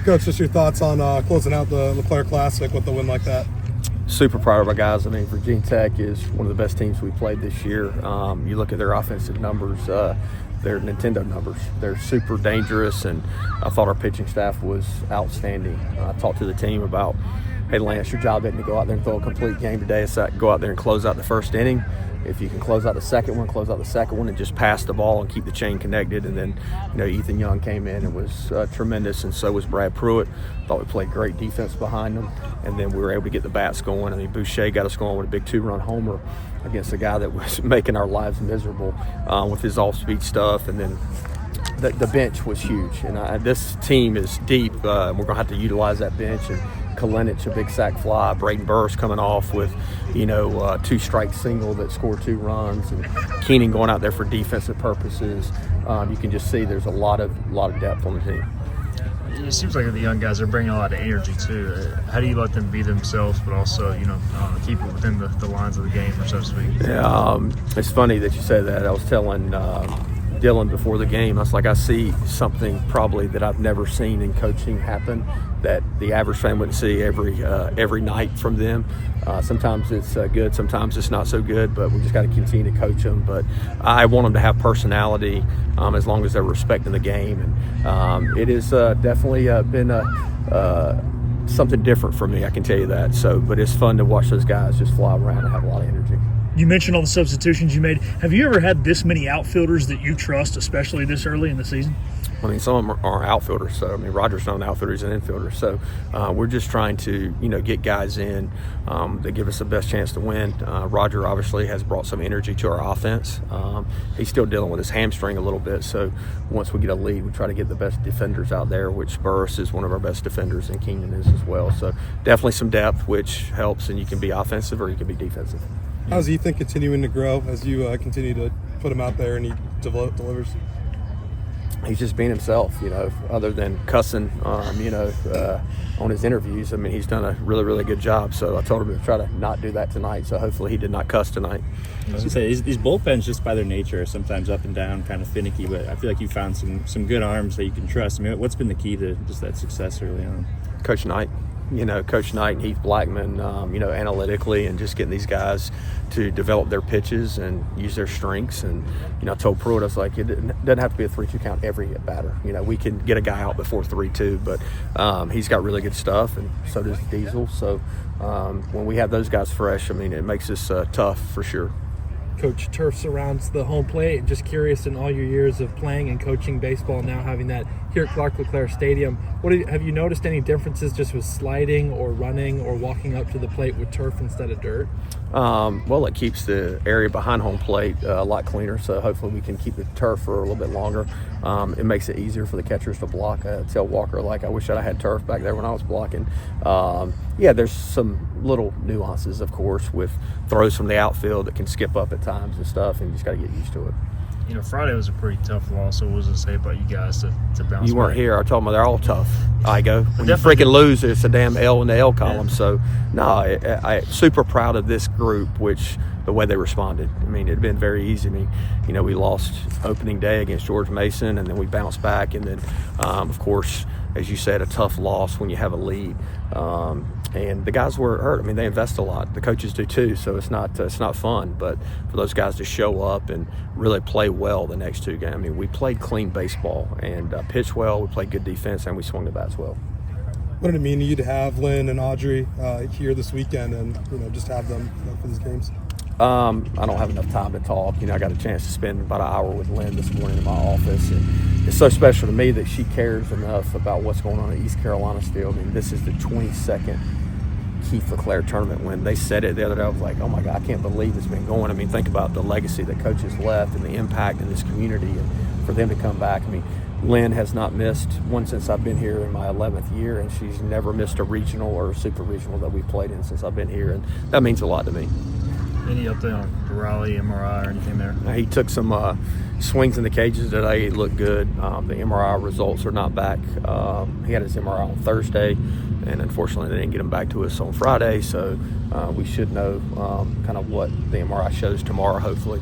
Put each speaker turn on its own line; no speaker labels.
Coach, just your thoughts on closing out the LeClaire Classic with a win like that?
Super proud of our guys. I mean, Virginia Tech is one of the best teams we played this year. You look at their offensive numbers, they're Nintendo numbers. They're super dangerous, and I thought our pitching staff was outstanding. I talked to the team about, hey, Lance, your job isn't to go out there and throw a complete game today. It's to go out there and close out the first inning. If you can close out the second one, and just pass the ball and keep the chain connected. And then, Ethan Young came in and was tremendous, and so was Brad Pruitt. Thought we played great defense behind them, and then we were able to get the bats going. I mean, Boucher got us going with a big 2-run homer against a guy that was making our lives miserable with his off-speed stuff. And then the bench was huge, and this team is deep. We're going to have to utilize that bench. And Kalinich, a big sac fly. Braden Burris coming off with, 2-strike single that scored 2 runs, and Keenan going out there for defensive purposes. You can just see there's a lot of depth on the team.
It seems like the young guys are bringing a lot of energy too. How do you let them be themselves, but also, keep it within the lines of the game, or so to speak?
Yeah, it's funny that you say that. I was telling Dylan before the game, I was like, I see something probably that I've never seen in coaching happen that the average fan wouldn't see every night from them. Sometimes it's good, sometimes it's not so good, but we just got to continue to coach them. But I want them to have personality as long as they're respecting the game. And it has definitely been something different for me, I can tell you that. But it's fun to watch those guys just fly around and have a lot of energy.
You mentioned all the substitutions you made. Have you ever had this many outfielders that you trust, especially this early in the season?
I mean, some of them are outfielders. So, Roger's not an outfielder, he's an infielder. So, we're just trying to, get guys in that give us the best chance to win. Roger obviously has brought some energy to our offense. He's still dealing with his hamstring a little bit. So, once we get a lead, we try to get the best defenders out there, which Burris is one of our best defenders, and Keenan is as well. So, definitely some depth, which helps, and you can be offensive or you can be defensive.
How's Ethan continuing to grow as you continue to put him out there and he delivers?
He's just being himself, other than cussing, on his interviews. I mean, he's done a really, really good job. So I told him to try to not do that tonight. So hopefully he did not cuss tonight.
I was going to say, these bullpens, just by their nature, are sometimes up and down, kind of finicky. But I feel like you found some good arms that you can trust. I mean, what's been the key to just that success early on?
Coach Knight. Coach Knight and Heath Blackman, analytically, and just getting these guys to develop their pitches and use their strengths. And, I told Pruitt, I was like, it doesn't have to be a 3-2 count every batter. We can get a guy out before 3-2, but he's got really good stuff, and so does Diesel. So when we have those guys fresh, it makes us tough for sure.
Coach, turf surrounds the home plate. Just curious, in all your years of playing and coaching baseball, now having that here at Clark LeClaire Stadium, have you noticed any differences just with sliding or running or walking up to the plate with turf instead of dirt?
Well, it keeps the area behind home plate a lot cleaner, so hopefully we can keep the turf for a little bit longer. It makes it easier for the catchers to block. I tell Walker, I wish I had turf back there when I was blocking. There's some little nuances, of course, with throws from the outfield that can skip up at times and stuff, and you just got to get used to it.
Friday was a pretty tough loss, so what does it say about you guys to bounce
You weren't
back?
here. I told them they're all tough. When you freaking lose, it's a damn L in the L column. Yeah. So, no, I'm super proud of this group, which the way they responded. It had been very easy. We lost opening day against George Mason, and then we bounced back. And then, of course, as you said, a tough loss when you have a lead. And the guys were hurt. They invest a lot. The coaches do too, so it's not fun. But for those guys to show up and really play well the next 2 games, we played clean baseball and pitched well. We played good defense, and we swung the bats well.
What did it mean to you to have Lynn and Audrey here this weekend and just have them for these games?
I don't have enough time to talk. I got a chance to spend about an hour with Lynn this morning in my office, and it's so special to me that she cares enough about what's going on in East Carolina still. This is the 22nd Keith LeClaire tournament. When they said it the other day, I was like, oh my God, I can't believe it's been going. Think about the legacy that coaches left and the impact in this community, and for them to come back. Lynn has not missed one since I've been here in my 11th year, and she's never missed a regional or a super regional that we've played in since I've been here, and that means a lot to me.
Any update on the Raleigh MRI or anything there?
He took some swings in the cages today. It looked good. The MRI results are not back. He had his MRI on Thursday, and unfortunately they didn't get him back to us on Friday, so we should know kind of what the MRI shows tomorrow, hopefully.